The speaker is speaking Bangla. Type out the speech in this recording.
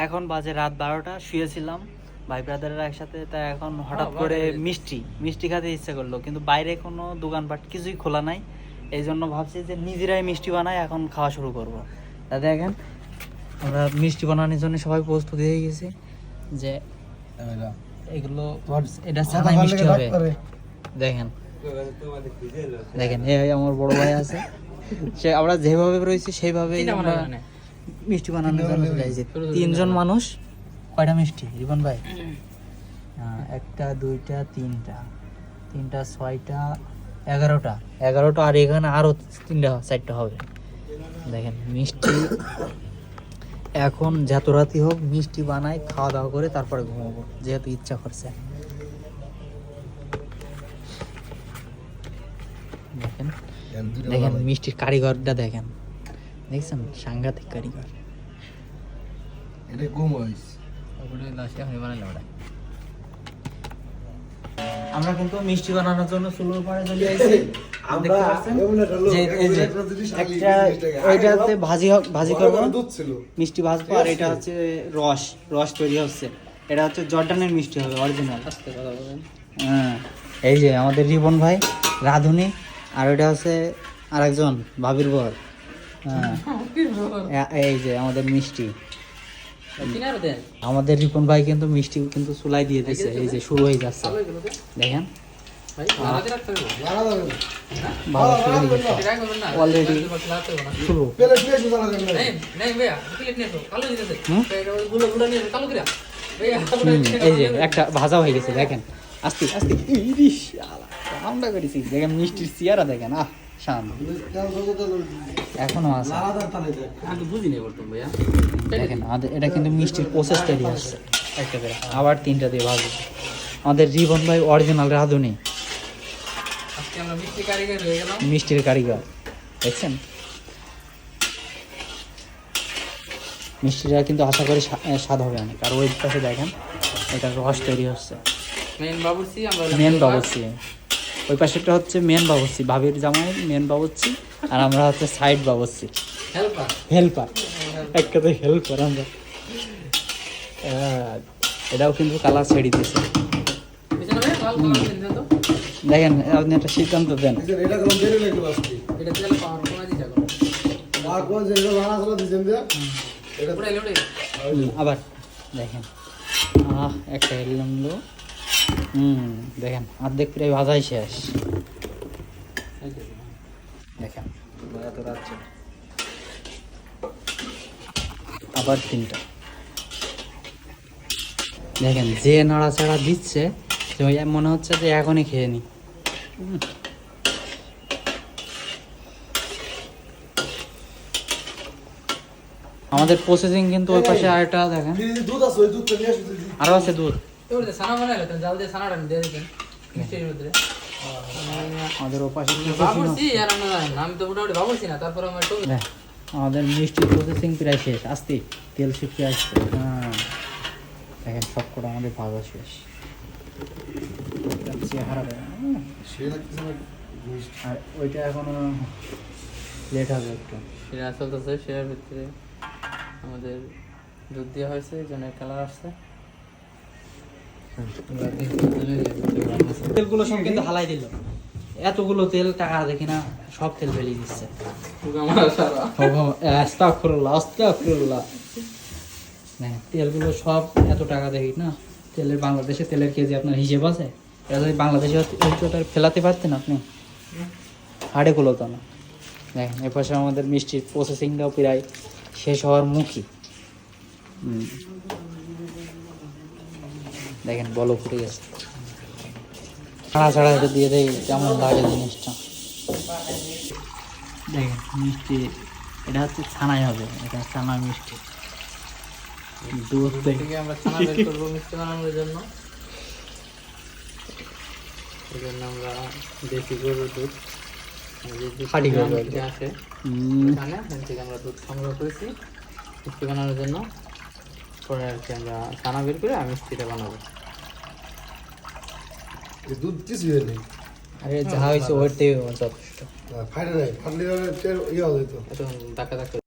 এখন বাজে রাত 12টা, শুয়েছিলাম ভাই ব্রাদারেরা একসাথে। তাই এখন হঠাৎ করে মিষ্টি খেতে ইচ্ছা করলো, কিন্তু বাইরে কোনো দোকানপাট কিছুই খোলা নাই। এই জন্য ভাবছি যে নিজেরাই মিষ্টি বানাই, এখন খাওয়া শুরু করবো। তা দেখেন আমরা মিষ্টি বানানোর জন্য সবাই প্রস্তুতি হয়ে গেছি। যে এগুলো এটা ছানাই মিষ্টি হবে। দেখেন দেখেন এই আমার বড় ভাই আছে, সে আমরা যেভাবে রয়েছি সেইভাবেই আমরা মিষ্টি বানানোর জন্য চলে যাচ্ছি। 3 জন মানুষ। কয়টা মিষ্টি রিপন ভাই? 1টা 2টা 3টা 6টা 11টা আর এখানে আরো 3টা 4টা হবে। দেখেন মিষ্টি এখন যত রাতি হোক মিষ্টি বানাই, খাওয়া দাওয়া করে তারপরে ঘুমাবো, যেহেতু ইচ্ছা করছে। দেখেন দেখেন মিষ্টির কারিগরটা দেখেন, দেখছেন সাংঘাতিক কারিগর। আমরা কিন্তু মিষ্টি বানানোর জন্য চুলোর পাড়ে চলে আসছি। এটাতে ভাজি করবো, মিষ্টি ভাজবো, আর এটা হচ্ছে রস তৈরি হচ্ছে। এটা হচ্ছে জর্ডানের মিষ্টি হবে, অরিজিনাল। হ্যাঁ, এই যে আমাদের রিপন ভাই রাঁধুনি, আর ওইটা হচ্ছে আরেকজন ভাবির বর। হ্যাঁ, এই যে আমাদের মিষ্টি। আমাদের রিপন ভাই কিন্তু মিষ্টি কিন্তু চুলাই দিয়ে দিচ্ছে, এই যে শুরু হয়ে যাচ্ছে। দেখেন অলরেডি শুরু। এই যে একটা ভাজা হয়ে গেছে, দেখেন আস্তে আস্তে আমরা করেছি। দেখেন মিষ্টির চেয়ারা দেখেন, শান্ত এখনো আছে। দেখেন এটা কিন্তু মিষ্টির প্রসেসটা দিয়ে আসছে একটা করে, আবার 3টা দিয়ে ভাজবো। আমাদের রিপন ভাই অরিজিনাল রাঁধুনি, মিষ্টির কারিগর। দেখছেন মিষ্টিটা কিন্তু আশা করি স্বাদ হবে অনেক। আর ওই পাশে দেখেন এটা রস তৈরি হচ্ছে, মেন বাবুর্চি। ওই পাশেটা হচ্ছে মেন বাবুর্চি, ভাবির জামাই মেন বাবুর্চি, আর আমরা হচ্ছে সাইড বাবুর্চি, হেল্পার। এক কথায় হেল্পার আমরা। এটাও কিন্তু কালার ছেড়ে দিয়েছে। দেখেন আপনি একটা সিদ্ধান্ত দেন। আবার দেখেন একটা এলাম। দেখেন অর্ধেক প্রায় ভাজাই শেষ। দেখেন আবার 3টা। দেখেন যে নাড়াচাড়া দিচ্ছে মনে হচ্ছে যে এখনই খেয়ে নি। আমাদের প্রসেসিং কিন্তু ওই পাশে আরেকটা দেখেন আরো আছে দুধ। আমাদের ওপাশে আমাদের মিষ্টির প্রসেসিং প্রায় শেষ, আস্তে তেল শুকিয়ে আসছে। দেখেন সব করে আমাদের ভাজা শেষ। আর ওইটা এখনো লেট হবে একটু। সেটা চলতেছে, সেটার ভিতরে আমাদের দুধ দেওয়া হয়েছে, এই জন্য কালার আসছে। তেলগুলো সব কিন্তু হালাই দিল, এতগুলো তেল টাকা দেখি না, সব তেল ফেলে দিচ্ছে। তেলগুলো সব এত টাকা দেখি না। তেলের বাংলাদেশে তেলের কেজি আপনার হিসেব আছে? এটা যদি বাংলাদেশে ফেলাতে পারতেন আপনি, হাড়ে গুলো তো না। দেখেন এপাশে আমাদের মিষ্টির প্রসেসিংটাও প্রায় শেষ হওয়ার মুখী। দেখেন বলো ফুটে গেছে। ছাড়া ছাড়া এটা দিয়ে দেয়, কেমন লাগে জিনিসটা। দেখেন মিষ্টি, এটা হচ্ছে ছানাই হবে, এটা ছানা মিষ্টি। দুধ থেকে আমরা ছানা বের করবো মিষ্টি বানানোর জন্য। এই জন্য আমরা দেশি গরুর দুধ আসে এখানে থেকে আমরা দুধ সংগ্রহ করেছি মিষ্টি বানানোর জন্য। পরে আর কি আমরা ছানা বের করে মিষ্টিটা বানাবো। দুধ কিছু নেই, আরে যা হয়েছে ওইটাই যথেষ্ট। ফাটলে ইয়ে হবে তো, একদম দাকা দাকা